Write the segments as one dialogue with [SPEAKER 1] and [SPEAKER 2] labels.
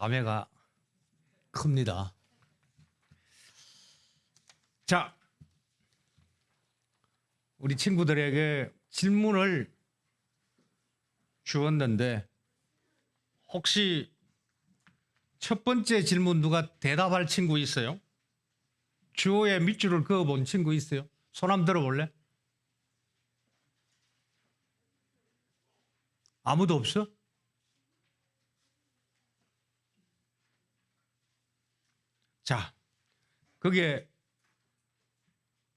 [SPEAKER 1] 감회가 큽니다. 자, 우리 친구들에게 질문을 주었는데 혹시 첫 번째 질문 누가 대답할 친구 있어요? 주어에 밑줄을 그어본 친구 있어요? 손 한번 들어볼래? 아무도 없어? 자, 그게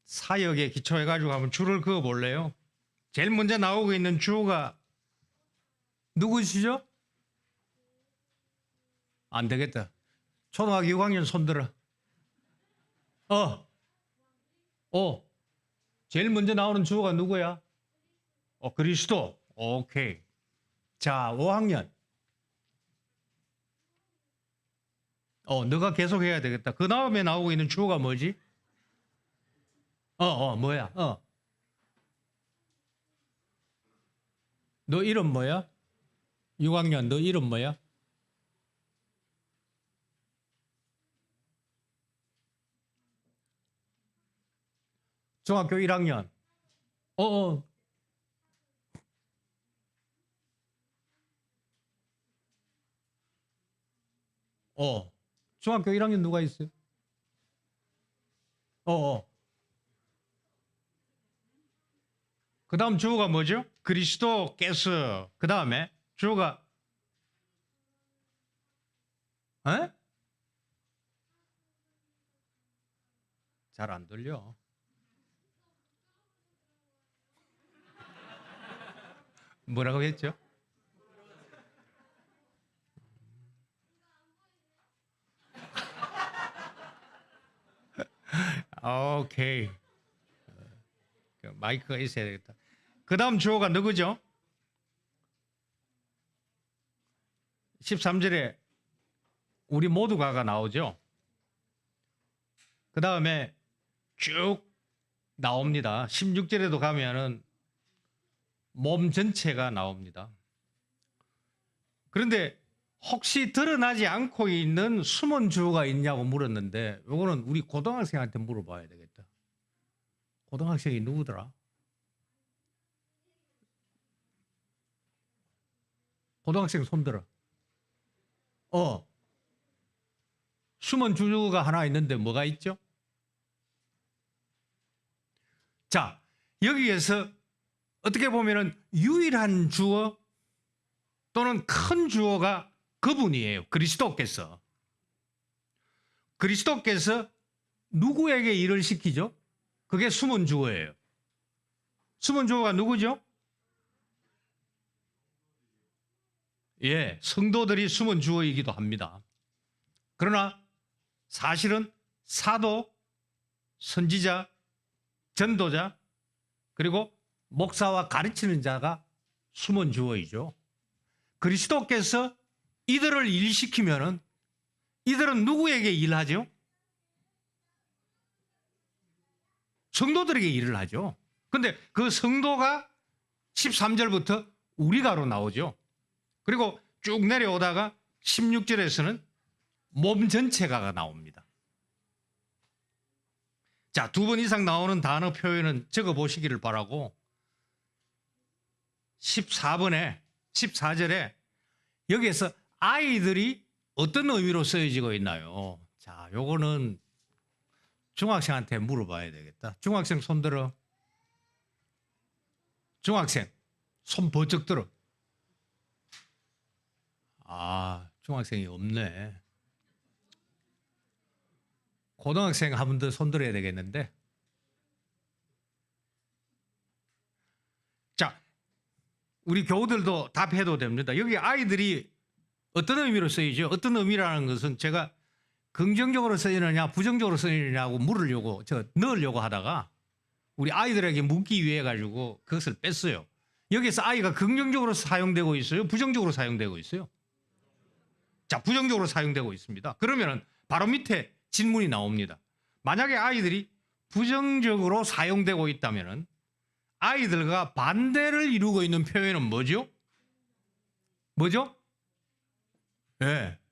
[SPEAKER 1] 사역에 기초해가지고 한번 줄을 그어볼래요? 제일 먼저 나오고 있는 주어가 누구시죠? 안 되겠다. 초등학교 6학년 손 들어. 제일 먼저 나오는 주어가 누구야? 그리스도. 오케이. 자, 5학년. 너가 계속 해야 되겠다. 그 다음에 나오고 있는 주어가 뭐지? 뭐야? 너 이름 뭐야? 6학년, 너 이름 뭐야? 중학교 1학년. 중학교 1학년 누가 있어요? 그 다음 주어가 뭐죠? 그리스도께서. 그 다음에 주어가 잘 안 들려. 뭐라고 했죠? 오케이. 마이크가 있어야 되겠다. 그 다음 주어가 누구죠? 13절에 우리 모두가가 나오죠. 그 다음에 쭉 나옵니다. 16절에도 가면은 몸 전체가 나옵니다. 그런데 혹시 드러나지 않고 있는 숨은 주어가 있냐고 물었는데 이거는 우리 고등학생한테 물어봐야 되겠다. 고등학생이 누구더라? 고등학생 손 들어. 숨은 주어가 하나 있는데 뭐가 있죠? 자, 여기에서 어떻게 보면은 유일한 주어 또는 큰 주어가 그분이에요. 그리스도께서. 그리스도께서 누구에게 일을 시키죠? 그게 숨은 주어예요. 숨은 주어가 누구죠? 성도들이 숨은 주어이기도 합니다. 그러나 사실은 사도, 선지자, 전도자, 그리고 목사와 가르치는 자가 숨은 주어이죠. 그리스도께서 이들을 일시키면은 이들은 누구에게 일하죠? 성도들에게 일을 하죠. 근데 그 성도가 13절부터 우리가로 나오죠. 그리고 쭉 내려오다가 16절에서는 몸 전체가 나옵니다. 자, 2번 이상 나오는 단어 표현은 적어 보시기를 바라고 14절에 여기에서 아이들이 어떤 의미로 쓰여지고 있나요? 자, 요거는 중학생한테 물어봐야 되겠다. 중학생 손 들어. 중학생 손 번쩍 들어. 중학생이 없네. 고등학생 한 번 더 손 들어야 되겠는데. 자, 우리 교우들도 답해도 됩니다. 여기 아이들이 어떤 의미로 쓰이죠? 어떤 의미라는 것은 제가 긍정적으로 쓰이느냐 부정적으로 쓰이느냐고 넣으려고 하다가 우리 아이들에게 묻기 위해 가지고 그것을 뺐어요. 여기서 아이가 긍정적으로 사용되고 있어요? 부정적으로 사용되고 있어요? 자, 부정적으로 사용되고 있습니다. 그러면 바로 밑에 질문이 나옵니다. 만약에 아이들이 부정적으로 사용되고 있다면 아이들과 반대를 이루고 있는 표현은 뭐죠? 뭐죠?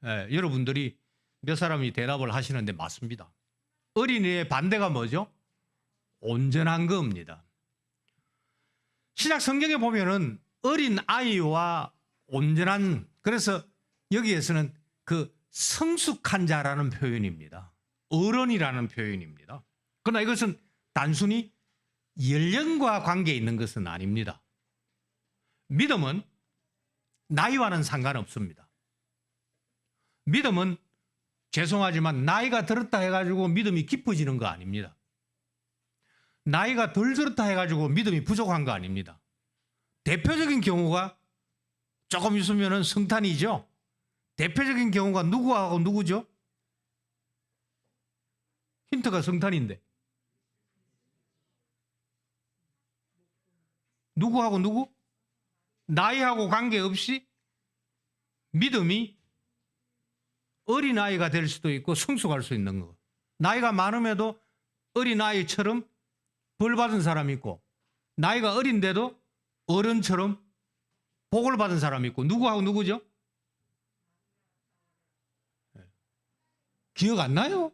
[SPEAKER 1] 여러분들이 몇 사람이 대답을 하시는데 맞습니다. 어린이의 반대가 뭐죠? 온전한 겁니다. 신약 성경에 보면은 어린 아이와 온전한, 그래서 여기에서는 그 성숙한 자라는 표현입니다. 어른이라는 표현입니다. 그러나 이것은 단순히 연령과 관계 있는 것은 아닙니다. 믿음은 나이와는 상관없습니다. 믿음은 죄송하지만 나이가 들었다 해가지고 믿음이 깊어지는 거 아닙니다. 나이가 덜 들었다 해가지고 믿음이 부족한 거 아닙니다. 대표적인 경우가 조금 있으면 성탄이죠. 대표적인 경우가 누구하고 누구죠? 힌트가 성탄인데. 누구하고 누구? 나이하고 관계없이 믿음이 어린아이가 될 수도 있고 성숙할 수 있는 거. 나이가 많음에도 어린아이처럼 벌 받은 사람이 있고, 나이가 어린데도 어른처럼 복을 받은 사람이 있고, 누구하고 누구죠? 기억 안 나요?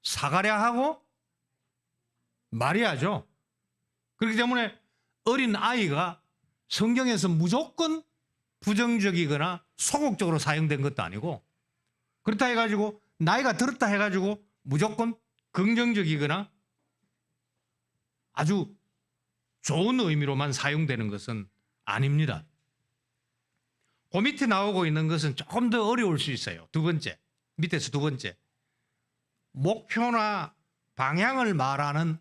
[SPEAKER 1] 사가랴하고 마리아죠. 그렇기 때문에 어린 아이가 성경에서 무조건 부정적이거나 소극적으로 사용된 것도 아니고, 그렇다 해가지고 나이가 들었다 해가지고 무조건 긍정적이거나 아주 좋은 의미로만 사용되는 것은 아닙니다. 그 밑에 나오고 있는 것은 조금 더 어려울 수 있어요. 두 번째, 밑에서 두 번째, 목표나 방향을 말하는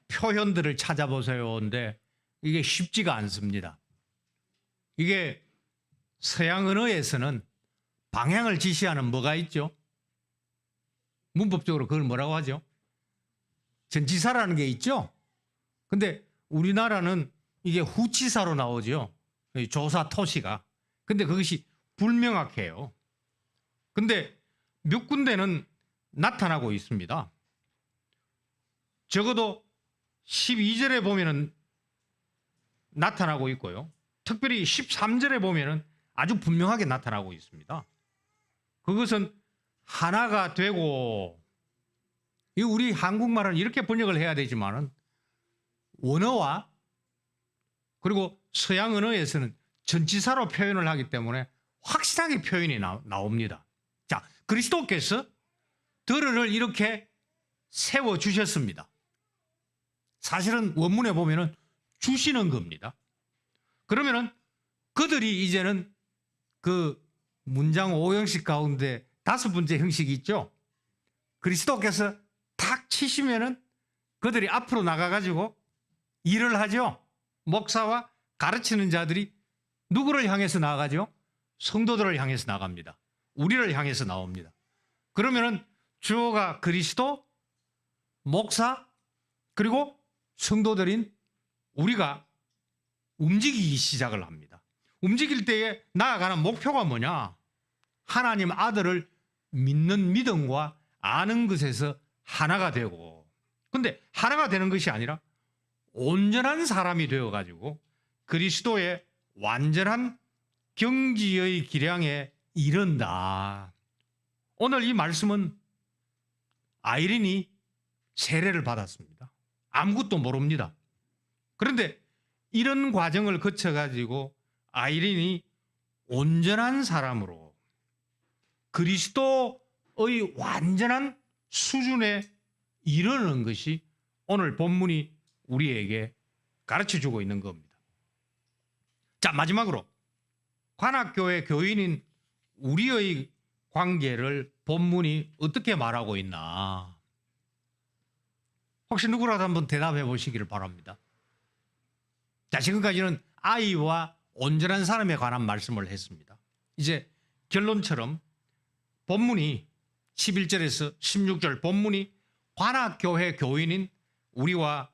[SPEAKER 1] 표현들을 찾아보세요. 근데 이게 쉽지가 않습니다. 이게 서양 언어에서는 방향을 지시하는 뭐가 있죠? 문법적으로 그걸 뭐라고 하죠? 전치사라는 게 있죠? 근데 우리나라는 이게 후치사로 나오죠. 조사 토시가. 근데 그것이 불명확해요. 근데 몇 군데는 나타나고 있습니다. 적어도 12절에 보면은 나타나고 있고요. 특별히 13절에 보면은 아주 분명하게 나타나고 있습니다. 그것은 하나가 되고, 이 우리 한국말은 이렇게 번역을 해야 되지만은 원어와 그리고 서양 언어에서는 전치사로 표현을 하기 때문에 확실하게 표현이 나옵니다. 자, 그리스도께서 들을 이렇게 세워 주셨습니다. 사실은 원문에 보면은 주시는 겁니다. 그러면은 그들이 이제는 그 문장 5형식 가운데 5번째 형식이 있죠. 그리스도께서 탁 치시면은 그들이 앞으로 나가가지고 일을 하죠. 목사와 가르치는 자들이 누구를 향해서 나가죠? 성도들을 향해서 나갑니다. 우리를 향해서 나옵니다. 그러면은 주어가 그리스도, 목사, 그리고 성도들인 우리가 움직이기 시작을 합니다. 움직일 때에 나아가는 목표가 뭐냐? 하나님 아들을 믿는 믿음과 아는 것에서 하나가 되고, 근데 하나가 되는 것이 아니라 온전한 사람이 되어가지고 그리스도의 완전한 경지의 기량에 이른다. 오늘 이 말씀은 아이린이 세례를 받았습니다. 아무것도 모릅니다. 그런데 이런 과정을 거쳐가지고 아이린이 온전한 사람으로 그리스도의 완전한 수준에 이르는 것이 오늘 본문이 우리에게 가르쳐주고 있는 겁니다. 자, 마지막으로 관악교회 교인인 우리의 관계를 본문이 어떻게 말하고 있나? 혹시 누구라도 한번 대답해 보시기를 바랍니다. 자, 지금까지는 아이와 온전한 사람에 관한 말씀을 했습니다. 이제 결론처럼 본문이 11절에서 16절 본문이 관악교회 교인인 우리와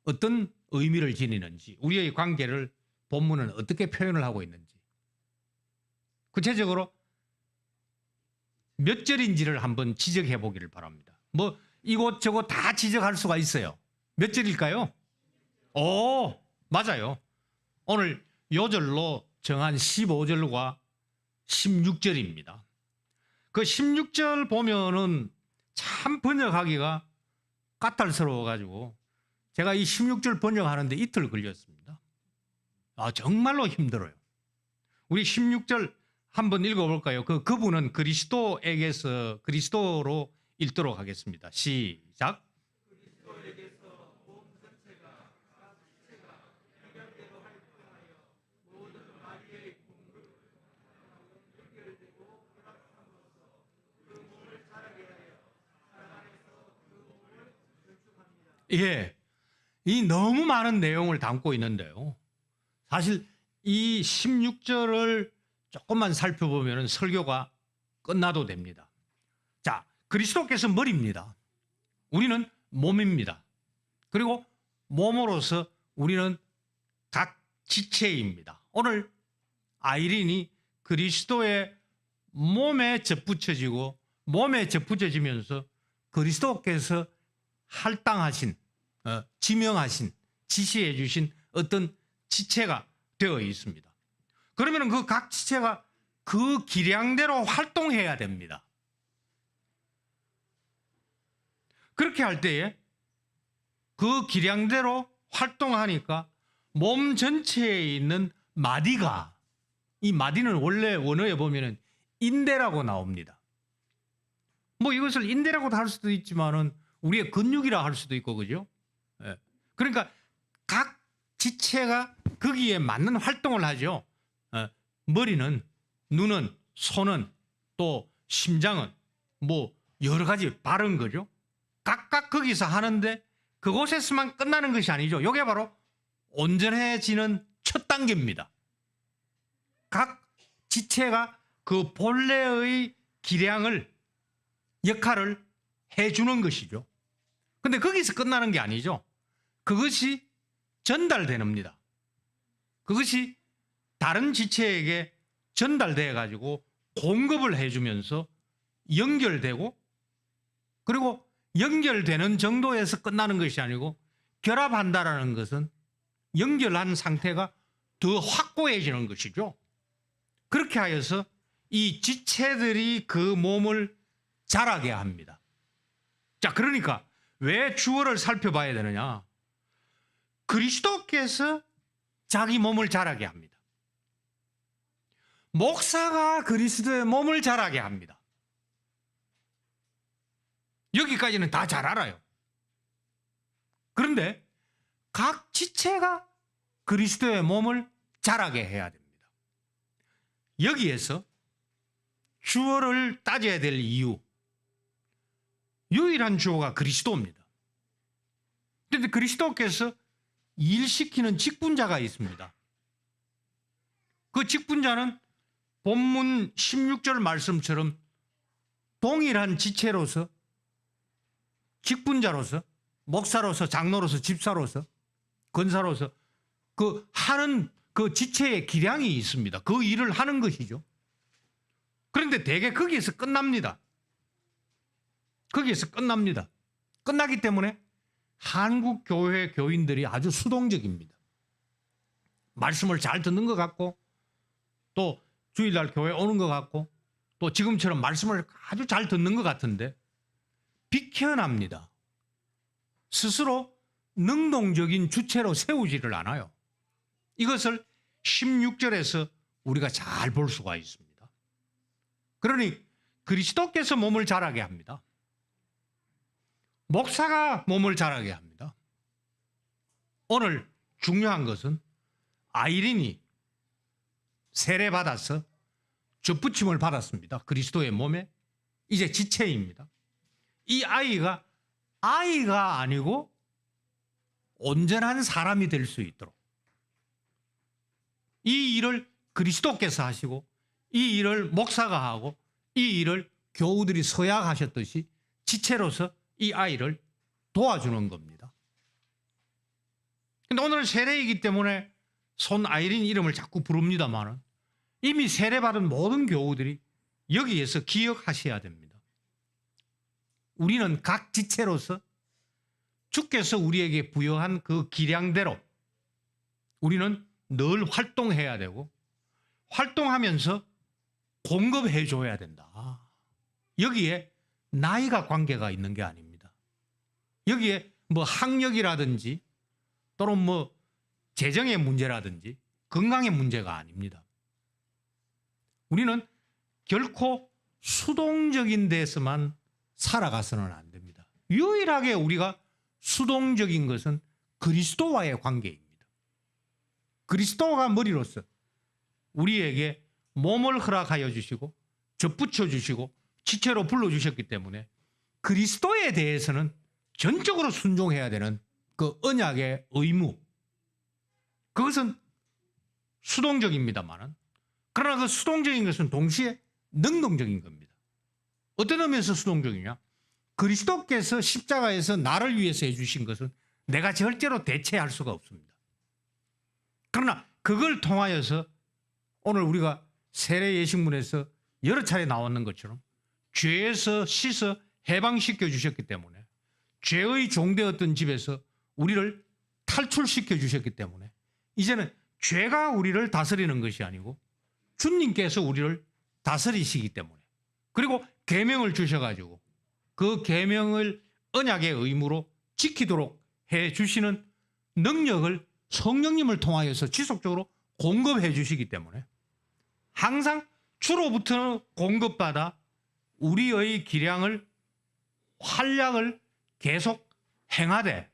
[SPEAKER 1] 어떤 의미를 지니는지, 우리의 관계를 본문은 어떻게 표현을 하고 있는지, 구체적으로 몇 절인지를 한번 지적해 보기를 바랍니다. 뭐 이곳저곳 다 지적할 수가 있어요. 몇 절일까요? 오, 맞아요. 오늘 요절로 정한 15절과 16절입니다. 그 16절 보면은 참 번역하기가 까탈스러워가지고 제가 이 16절 번역하는데 이틀 걸렸습니다. 정말로 힘들어요. 우리 16절 한번 읽어볼까요? 그분은 그리스도에게서 그리스도로 읽도록 하겠습니다. 시작. 예, 이 너무 많은 내용을 담고 있는데요. 사실 이 16절을 조금만 살펴보면 설교가 끝나도 됩니다. 자, 그리스도께서 머리입니다. 우리는 몸입니다. 그리고 몸으로서 우리는 각 지체입니다. 오늘 아이린이 그리스도의 몸에 접붙여지고 몸에 접붙여지면서 그리스도께서 할당하신, 지명하신, 지시해 주신 어떤 지체가 되어 있습니다. 그러면 그 각 지체가 그 기량대로 활동해야 됩니다. 그렇게 할 때에 그 기량대로 활동하니까 몸 전체에 있는 마디가, 이 마디는 원래 원어에 보면은 인대라고 나옵니다. 뭐 이것을 인대라고도 할 수도 있지만은 우리의 근육이라 할 수도 있고, 그죠? 예. 그러니까 각 지체가 거기에 맞는 활동을 하죠. 머리는, 눈은, 손은, 또 심장은 뭐 여러 가지 바른 거죠. 각각 거기서 하는데 그곳에서만 끝나는 것이 아니죠. 이게 바로 온전해지는 첫 단계입니다. 각 지체가 그 본래의 기량을, 역할을 해주는 것이죠. 근데 거기서 끝나는 게 아니죠. 그것이 전달됩니다. 그것이 다른 지체에게 전달돼 가지고 공급을 해주면서 연결되고, 그리고 연결되는 정도에서 끝나는 것이 아니고 결합한다라는 것은 연결한 상태가 더 확고해지는 것이죠. 그렇게 하여서 이 지체들이 그 몸을 자라게 합니다. 자, 그러니까 왜 주어를 살펴봐야 되느냐? 그리스도께서 자기 몸을 자라게 합니다. 목사가 그리스도의 몸을 자라게 합니다. 여기까지는 다 잘 알아요. 그런데 각 지체가 그리스도의 몸을 자라게 해야 됩니다. 여기에서 주어를 따져야 될 이유, 유일한 주어가 그리스도입니다. 그런데 그리스도께서 일시키는 직분자가 있습니다. 그 직분자는 본문 16절 말씀처럼 동일한 지체로서, 직분자로서, 목사로서, 장로로서, 집사로서, 권사로서 그 하는 그 지체의 기량이 있습니다. 그 일을 하는 것이죠. 그런데 대개 거기에서 끝납니다. 거기에서 끝납니다. 끝나기 때문에 한국 교회 교인들이 아주 수동적입니다. 말씀을 잘 듣는 것 같고, 또 주일날 교회 오는 것 같고, 또 지금처럼 말씀을 아주 잘 듣는 것 같은데 비켜납니다. 스스로 능동적인 주체로 세우지를 않아요. 이것을 16절에서 우리가 잘 볼 수가 있습니다. 그러니 그리스도께서 몸을 자라게 합니다. 목사가 몸을 자라게 합니다. 오늘 중요한 것은 아이린이 세례받아서 접붙임을 받았습니다. 그리스도의 몸에. 이제 지체입니다. 이 아이가 아니고 온전한 사람이 될 수 있도록 이 일을 그리스도께서 하시고, 이 일을 목사가 하고, 이 일을 교우들이 서약하셨듯이 지체로서 이 아이를 도와주는 겁니다. 근데 오늘은 세례이기 때문에 손 아이린 이름을 자꾸 부릅니다만 이미 세례받은 모든 교우들이 여기에서 기억하셔야 됩니다. 우리는 각 지체로서 주께서 우리에게 부여한 그 기량대로 우리는 늘 활동해야 되고, 활동하면서 공급해 줘야 된다. 여기에 나이가 관계가 있는 게 아닙니다. 여기에 뭐 학력이라든지 또는 뭐 재정의 문제라든지 건강의 문제가 아닙니다. 우리는 결코 수동적인 데서만 살아가서는 안 됩니다. 유일하게 우리가 수동적인 것은 그리스도와의 관계입니다. 그리스도가 머리로서 우리에게 몸을 허락하여 주시고 접붙여 주시고 지체로 불러주셨기 때문에 그리스도에 대해서는 전적으로 순종해야 되는 그 언약의 의무, 그것은 수동적입니다만은, 그러나 그 수동적인 것은 동시에 능동적인 겁니다. 어떤 의미에서 수동적이냐? 그리스도께서 십자가에서 나를 위해서 해주신 것은 내가 절대로 대체할 수가 없습니다. 그러나 그걸 통하여서 오늘 우리가 세례 예식문에서 여러 차례 나왔는 것처럼 죄에서 씻어 해방시켜 주셨기 때문에, 죄의 종되었던 집에서 우리를 탈출시켜 주셨기 때문에 이제는 죄가 우리를 다스리는 것이 아니고 주님께서 우리를 다스리시기 때문에, 그리고 계명을 주셔가지고 그 계명을 언약의 의무로 지키도록 해 주시는 능력을 성령님을 통하여서 지속적으로 공급해 주시기 때문에 항상 주로부터 공급받아 우리의 기량을, 활약을 계속 행하되,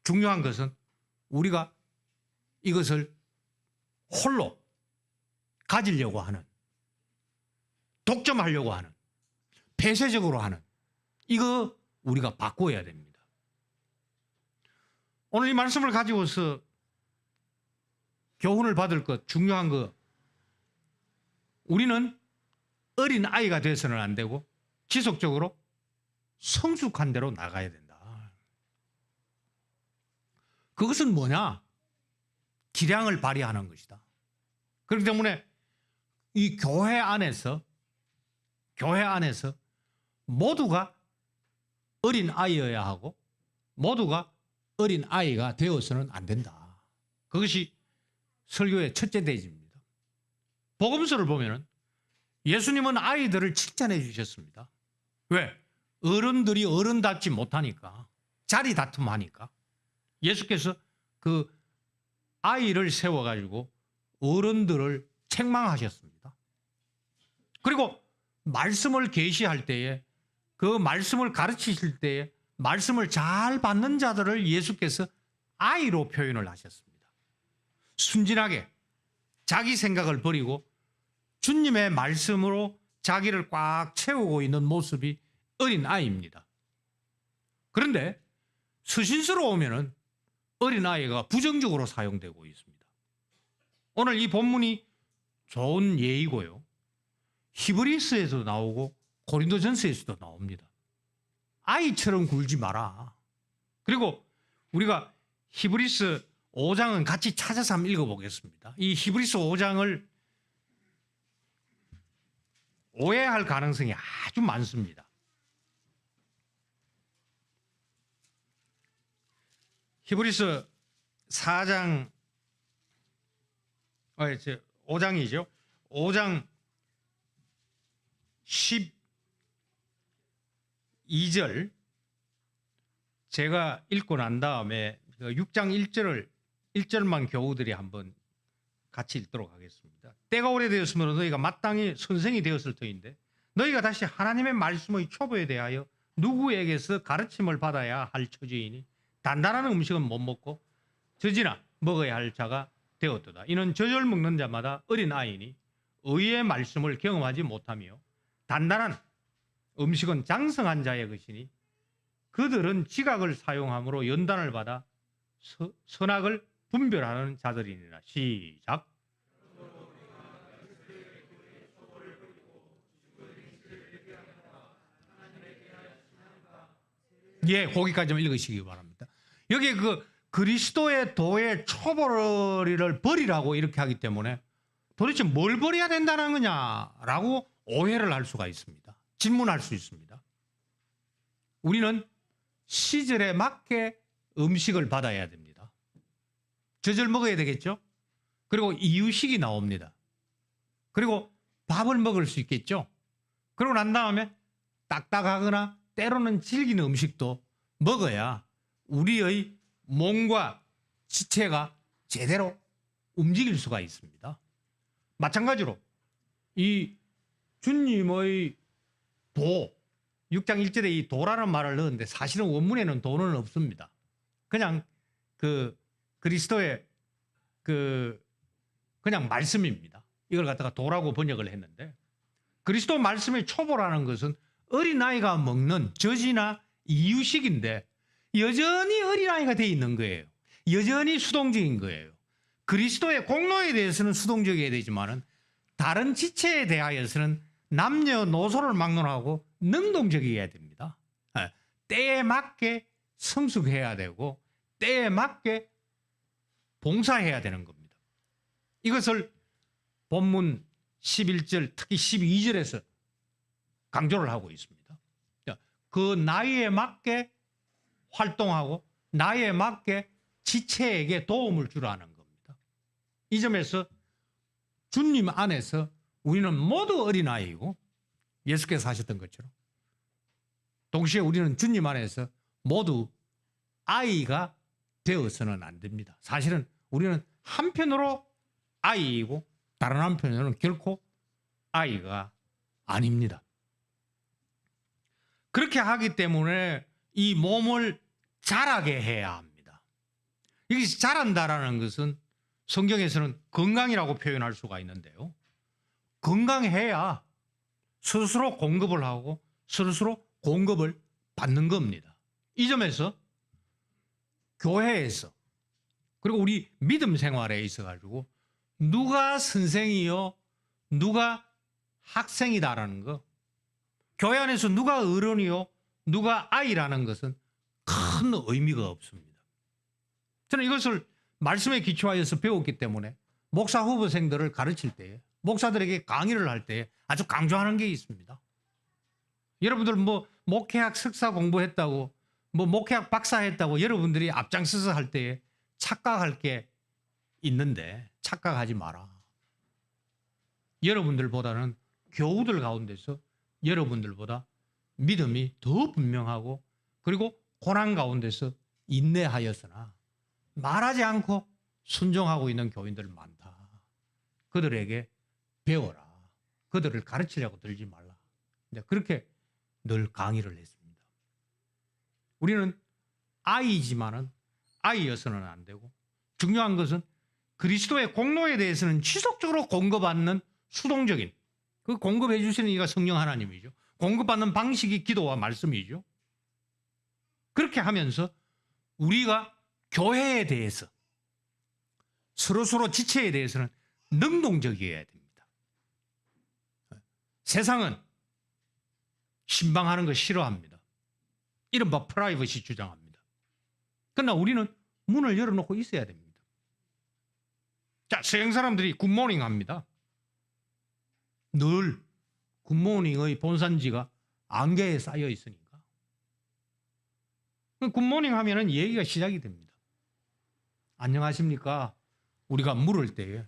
[SPEAKER 1] 중요한 것은 우리가 이것을 홀로 가지려고 하는, 독점하려고 하는, 폐쇄적으로 하는, 이거 우리가 바꿔야 됩니다. 오늘 이 말씀을 가지고서 교훈을 받을 것, 중요한 것, 우리는 어린 아이가 돼서는 안 되고 지속적으로 성숙한 대로 나가야 된다. 그것은 뭐냐? 기량을 발휘하는 것이다. 그렇기 때문에 이 교회 안에서 모두가 어린 아이여야 하고 모두가 어린 아이가 되어서는 안 된다. 그것이 설교의 첫째 대지입니다. 복음서를 보면은 예수님은 아이들을 칭찬해 주셨습니다. 왜? 어른들이 어른답지 못하니까, 자리 다툼하니까 예수께서 그 아이를 세워가지고 어른들을 책망하셨습니다. 그리고 말씀을 계시할 때에, 그 말씀을 가르치실 때에 말씀을 잘 받는 자들을 예수께서 아이로 표현을 하셨습니다. 순진하게 자기 생각을 버리고 주님의 말씀으로 자기를 꽉 채우고 있는 모습이 어린 아이입니다. 그런데 서신서로 오면은 어린 아이가 부정적으로 사용되고 있습니다. 오늘 이 본문이 좋은 예이고요. 히브리서에도 나오고 고린도전서에서도 나옵니다. 아이처럼 굴지 마라. 그리고 우리가 히브리서 5장은 같이 찾아서 한번 읽어보겠습니다. 이 히브리서 5장을 오해할 가능성이 아주 많습니다. 히브리서 4장, 5장이죠. 5장 12절 제가 읽고 난 다음에 6장 1절만 교우들이 한번 같이 읽도록 하겠습니다. 때가 오래되었으므로 너희가 마땅히 선생이 되었을 터인데 너희가 다시 하나님의 말씀의 초보에 대하여 누구에게서 가르침을 받아야 할 처지이니 단단한 음식은 못 먹고 젖이나 먹어야 할 자가 되었도다. 이는 젖을 먹는 자마다 어린 아이니 의의 말씀을 경험하지 못하며 단단한 음식은 장성한 자의 것이니 그들은 지각을 사용함으로 연단을 받아 선악을 분별하는 자들이니라. 시작. 예, 거기까지만 읽으시기 바랍니다. 여기 그 그리스도의 도의 초벌이를 버리라고 이렇게 하기 때문에 도대체 뭘 버려야 된다는 거냐라고 오해를 할 수가 있습니다. 질문할 수 있습니다. 우리는 시절에 맞게 음식을 받아야 됩니다. 젖을 먹어야 되겠죠? 그리고 이유식이 나옵니다. 그리고 밥을 먹을 수 있겠죠. 그러고 난 다음에 딱딱하거나 때로는 질기는 음식도 먹어야 우리의 몸과 지체가 제대로 움직일 수가 있습니다. 마찬가지로 이 주님의 도, 6장 1절에 이 도라는 말을 넣었는데 사실은 원문에는 도는 없습니다. 그냥 그 그리스도의 그냥 말씀입니다. 이걸 갖다가 도라고 번역을 했는데, 그리스도 말씀의 초보라는 것은 어린아이가 먹는 젖이나 이유식인데 여전히 어린아이가 돼 있는 거예요. 여전히 수동적인 거예요. 그리스도의 공로에 대해서는 수동적이어야 되지만은 다른 지체에 대하여서는 남녀노소를 막론하고 능동적이어야 됩니다. 때에 맞게 성숙해야 되고 때에 맞게 봉사해야 되는 겁니다. 이것을 본문 11절 특히 12절에서 강조를 하고 있습니다. 그 나이에 맞게 활동하고 나이에 맞게 지체에게 도움을 주라는 겁니다. 이 점에서 주님 안에서 우리는 모두 어린아이이고 예수께서 하셨던 것처럼 동시에 우리는 주님 안에서 모두 아이가 되어서는 안 됩니다. 사실은 우리는 한편으로 아이이고 다른 한편으로는 결코 아이가 아닙니다. 그렇게 하기 때문에 이 몸을 자라게 해야 합니다. 여기서 자란다라는 것은 성경에서는 건강이라고 표현할 수가 있는데요. 건강해야 스스로 공급을 하고 스스로 공급을 받는 겁니다. 이 점에서 교회에서 그리고 우리 믿음 생활에 있어가지고 누가 선생이요 누가 학생이다라는 거, 교회 안에서 누가 어른이요 누가 아이라는 것은 큰 의미가 없습니다. 저는 이것을 말씀에 기초하여서 배웠기 때문에 목사 후보생들을 가르칠 때, 목사들에게 강의를 할 때 아주 강조하는 게 있습니다. 여러분들 뭐 목회학 석사 공부했다고 뭐 목회학 박사 했다고 여러분들이 앞장서서 할 때에 착각할 게 있는데 착각하지 마라. 여러분들보다는 교우들 가운데서 여러분들보다 믿음이 더 분명하고 그리고 고난 가운데서 인내하였으나 말하지 않고 순종하고 있는 교인들 많다. 그들에게 배워라. 그들을 가르치려고 들지 말라. 그렇게 늘 강의를 했습니다. 우리는 아이지만은 아이여서는 안 되고 중요한 것은 그리스도의 공로에 대해서는 지속적으로 공급받는 수동적인 그 공급해 주시는 이가 성령 하나님이죠. 공급받는 방식이 기도와 말씀이죠. 그렇게 하면서 우리가 교회에 대해서 서로서로 지체에 대해서는 능동적이어야 됩니다. 세상은 신방하는 거 싫어합니다. 이른바 프라이버시 주장합니다. 그러나 우리는 문을 열어놓고 있어야 됩니다. 자, 서양 사람들이 굿모닝 합니다. 늘 굿모닝의 본산지가 안개에 쌓여 있으니까. 굿모닝 하면은 얘기가 시작이 됩니다. 안녕하십니까? 우리가 물을 때에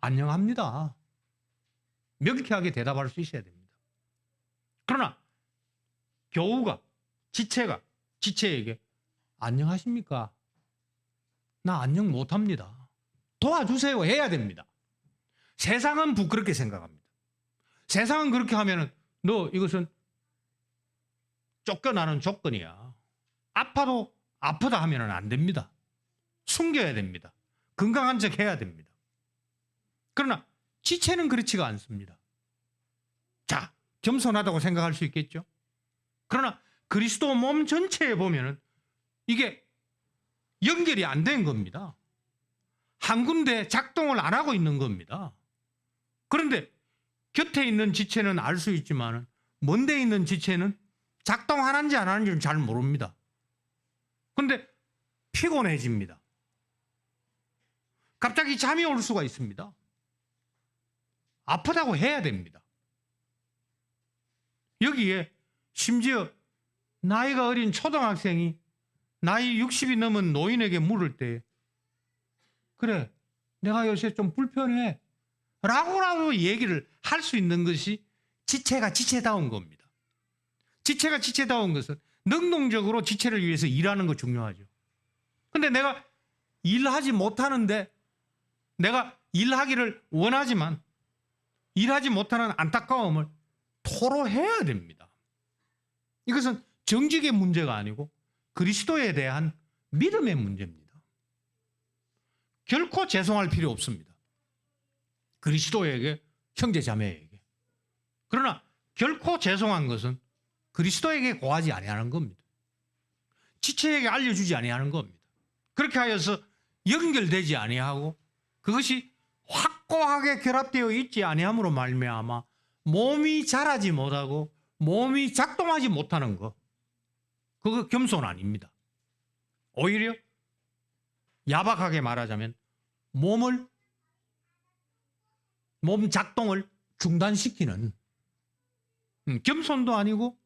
[SPEAKER 1] 안녕합니다. 명쾌하게 대답할 수 있어야 됩니다. 그러나 교우가 지체가 지체에게 안녕하십니까? 나 안녕 못합니다. 도와주세요 해야 됩니다. 세상은 부끄럽게 생각합니다. 세상은 그렇게 하면은 너 이것은 쫓겨나는 조건이야. 아파도 아프다 하면은 안 됩니다. 숨겨야 됩니다. 건강한 척 해야 됩니다. 그러나 지체는 그렇지가 않습니다. 자, 겸손하다고 생각할 수 있겠죠. 그러나 그리스도 몸 전체에 보면은 이게 연결이 안 된 겁니다. 한 군데 작동을 안 하고 있는 겁니다. 그런데 곁에 있는 지체는 알 수 있지만 먼데 있는 지체는 작동하는지 안 하는지는 잘 모릅니다. 그런데 피곤해집니다. 갑자기 잠이 올 수가 있습니다. 아프다고 해야 됩니다. 여기에 심지어 나이가 어린 초등학생이 나이 60이 넘은 노인에게 물을 때 그래 내가 요새 좀 불편해 라고라도 얘기를 할 수 있는 것이 지체가 지체다운 겁니다. 지체가 지체다운 것은 능동적으로 지체를 위해서 일하는 거 중요하죠. 근데 내가 일하지 못하는데 내가 일하기를 원하지만 일하지 못하는 안타까움을 토로해야 됩니다. 이것은 정직의 문제가 아니고 그리스도에 대한 믿음의 문제입니다. 결코 죄송할 필요 없습니다. 그리스도에게, 형제 자매에게. 그러나 결코 죄송한 것은 그리스도에게 고하지 아니하는 겁니다. 지체에게 알려주지 아니하는 겁니다. 그렇게 하여서 연결되지 아니하고 그것이 확고하게 결합되어 있지 아니함으로 말미암아 몸이 자라지 못하고 몸이 작동하지 못하는 것, 그거 겸손 아닙니다. 오히려 야박하게 말하자면 몸 작동을 중단시키는, 겸손도 아니고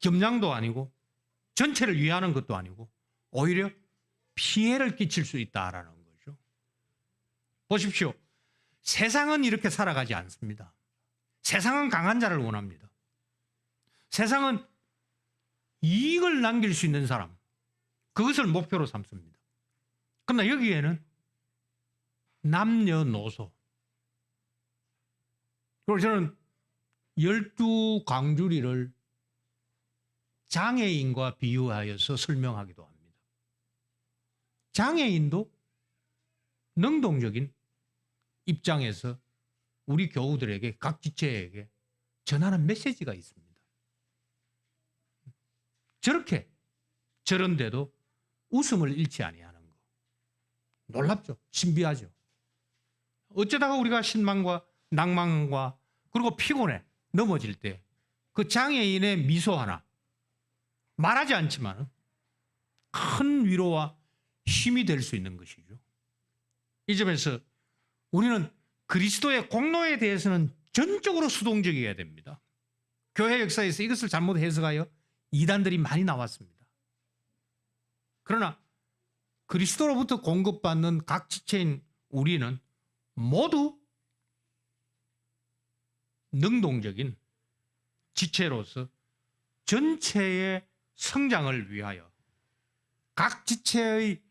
[SPEAKER 1] 겸양도 아니고 전체를 위하는 것도 아니고 오히려 피해를 끼칠 수 있다라는 거죠. 보십시오. 세상은 이렇게 살아가지 않습니다. 세상은 강한 자를 원합니다. 세상은 이익을 남길 수 있는 사람, 그것을 목표로 삼습니다. 그러나 여기에는 남녀노소, 그리고 저는 12광주리를 장애인과 비유하여서 설명하기도 합니다. 장애인도 능동적인 입장에서 우리 교우들에게, 각 지체에게 전하는 메시지가 있습니다. 저렇게 저런데도 웃음을 잃지 아니하는 거, 놀랍죠? 신비하죠? 어쩌다가 우리가 신망과 낭만과 그리고 피곤에 넘어질 때 그 장애인의 미소 하나, 말하지 않지만 큰 위로와 힘이 될 수 있는 것이죠. 이 점에서 우리는 그리스도의 공로에 대해서는 전적으로 수동적이어야 됩니다. 교회 역사에서 이것을 잘못 해석하여 이단들이 많이 나왔습니다. 그러나 그리스도로부터 공급받는 각 지체인 우리는 모두 능동적인 지체로서 전체의 성장을 위하여 각 지체의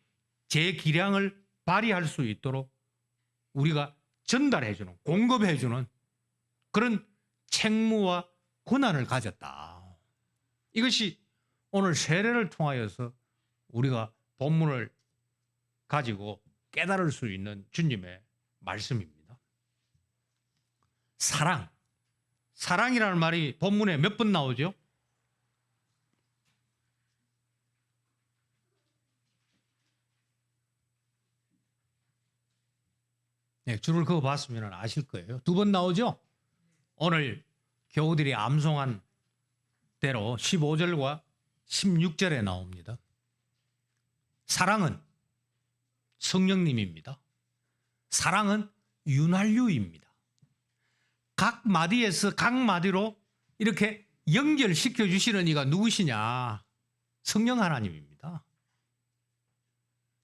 [SPEAKER 1] 재기량을 발휘할 수 있도록 우리가 전달해주는, 공급해주는 그런 책무와 권한을 가졌다. 이것이 오늘 세례를 통하여서 우리가 본문을 가지고 깨달을 수 있는 주님의 말씀입니다. 사랑이라는 말이 본문에 몇 번 나오죠? 네, 줄을 그어 봤으면 아실 거예요. 2번 나오죠? 오늘 교우들이 암송한 대로 15절과 16절에 나옵니다. 사랑은 성령님입니다. 사랑은 윤활유입니다. 각 마디에서 각 마디로 이렇게 연결시켜 주시는 이가 누구시냐? 성령 하나님입니다.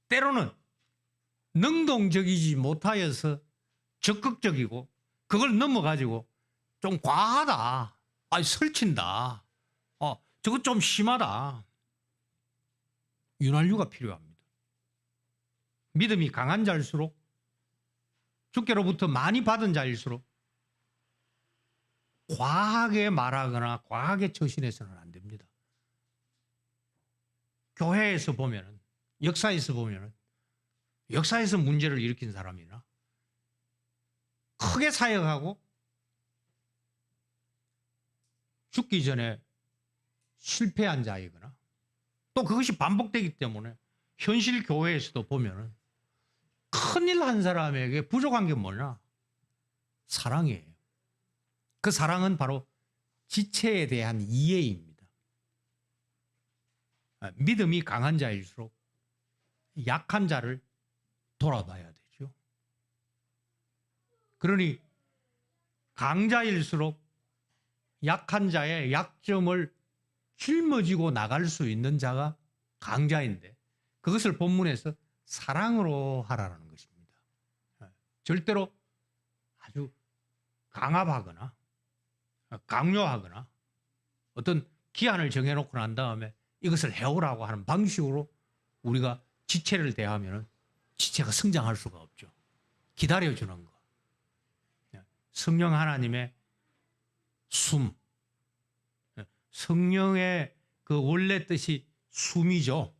[SPEAKER 1] 때로는 능동적이지 못하여서 적극적이고 그걸 넘어가지고 좀 과하다, 설친다, 저거 좀 심하다, 윤활유가 필요합니다. 믿음이 강한 자일수록, 주께로부터 많이 받은 자일수록 과하게 말하거나 과하게 처신해서는 안 됩니다. 교회에서 보면은, 역사에서 보면은, 역사에서 문제를 일으킨 사람이나 크게 사역하고 죽기 전에 실패한 자이거나 또 그것이 반복되기 때문에 현실 교회에서도 보면은 큰일 한 사람에게 부족한 게 뭐냐? 사랑이에요. 그 사랑은 바로 지체에 대한 이해입니다. 믿음이 강한 자일수록 약한 자를 돌아봐야 되죠. 그러니 강자일수록 약한 자의 약점을 짊어지고 나갈 수 있는 자가 강자인데 그것을 본문에서 사랑으로 하라는 것입니다. 절대로 강압하거나 강요하거나 어떤 기한을 정해놓고 난 다음에 이것을 해오라고 하는 방식으로 우리가 지체를 대하면 지체가 성장할 수가 없죠. 기다려주는 거. 성령 하나님의 숨. 성령의 그 원래 뜻이 숨이죠.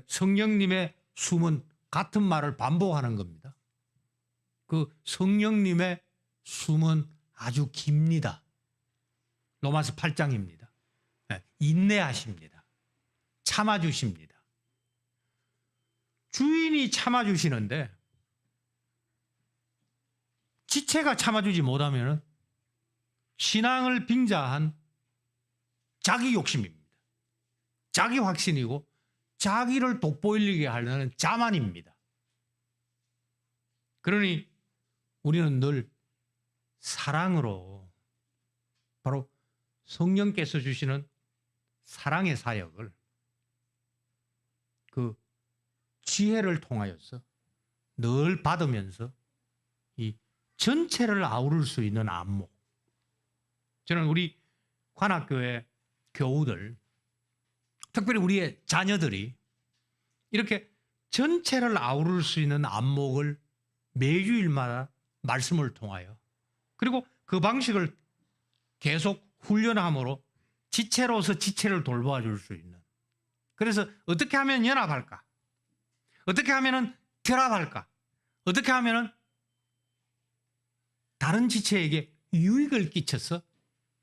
[SPEAKER 1] 성령님의 숨은 같은 말을 반복하는 겁니다. 그 성령님의 숨은 아주 깁니다. 로마서 8장입니다. 인내하십니다. 참아주십니다. 주인이 참아주시는데 지체가 참아주지 못하면 신앙을 빙자한 자기 욕심입니다. 자기 확신이고 자기를 돋보이게 하려는 자만입니다. 그러니 우리는 늘 사랑으로 바로 성령께서 주시는 사랑의 사역을 그 지혜를 통하여서 늘 받으면서 이 전체를 아우를 수 있는 안목. 저는 우리 관악교회 교우들, 특별히 우리의 자녀들이 이렇게 전체를 아우를 수 있는 안목을 매주일마다 말씀을 통하여 그리고 그 방식을 계속 훈련함으로 지체로서 지체를 돌봐줄 수 있는, 그래서 어떻게 하면 연합할까? 어떻게 하면 결합할까? 어떻게 하면 다른 지체에게 유익을 끼쳐서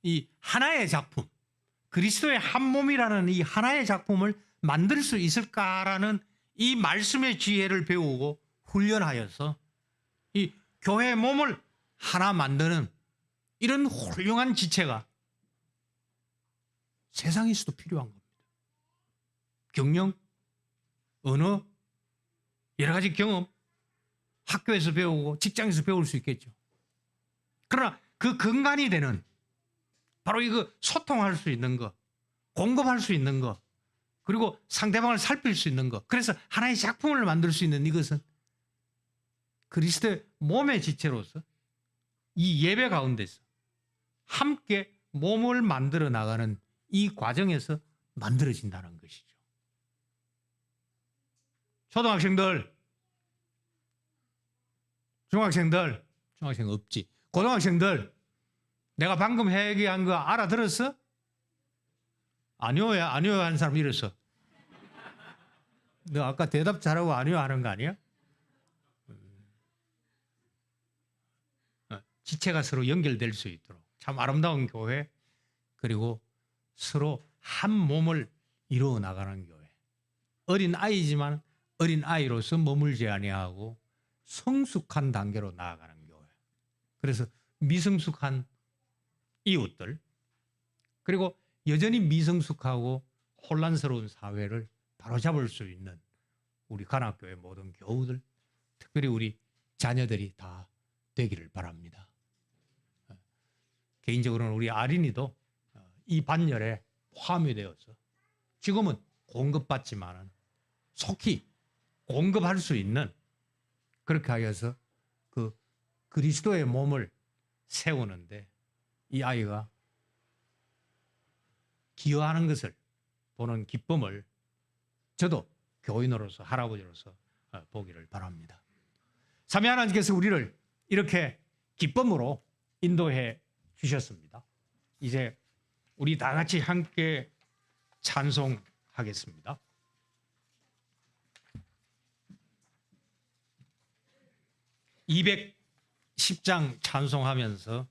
[SPEAKER 1] 이 하나의 작품, 그리스도의 한 몸이라는 이 하나의 작품을 만들 수 있을까라는 이 말씀의 지혜를 배우고 훈련하여서 이 교회 몸을 하나 만드는 이런 훌륭한 지체가 세상에서도 필요한 겁니다. 경영, 언어, 여러 가지 경험, 학교에서 배우고 직장에서 배울 수 있겠죠. 그러나 그 근간이 되는 바로 이거 소통할 수 있는 거, 공급할 수 있는 거, 그리고 상대방을 살필 수 있는 거, 그래서 하나의 작품을 만들 수 있는 이것은 그리스도의 몸의 지체로서 이 예배 가운데서 함께 몸을 만들어 나가는 이 과정에서 만들어진다는 것이죠. 초등학생들, 중학생들, 중학생 없지. 고등학생들, 내가 방금 얘기한 거 알아들었어? 아니요, 아니요 하는 사람 이랬어. 너 아까 대답 잘하고 아니요 하는 거 아니야? 지체가 서로 연결될 수 있도록 참 아름다운 교회, 그리고 서로 한 몸을 이루어 나가는 교회. 어린 아이지만 어린 아이로서 머물지 아니하고 성숙한 단계로 나아가는 교회. 그래서 미성숙한 이웃들, 그리고 여전히 미성숙하고 혼란스러운 사회를 바로잡을 수 있는 우리 관악교회 모든 교우들, 특별히 우리 자녀들이 다 되기를 바랍니다. 개인적으로는 우리 아린이도 이 반열에 포함이 되어서 지금은 공급받지만은 속히 공급할 수 있는, 그렇게 하여서 그 그리스도의 몸을 세우는데 이 아이가 기여하는 것을 보는 기쁨을 저도 교인으로서, 할아버지로서 보기를 바랍니다. 삼위 하나님께서 우리를 이렇게 기쁨으로 인도해 주셨습니다. 이제 우리 다 같이 함께 찬송하겠습니다. 210장 찬송하면서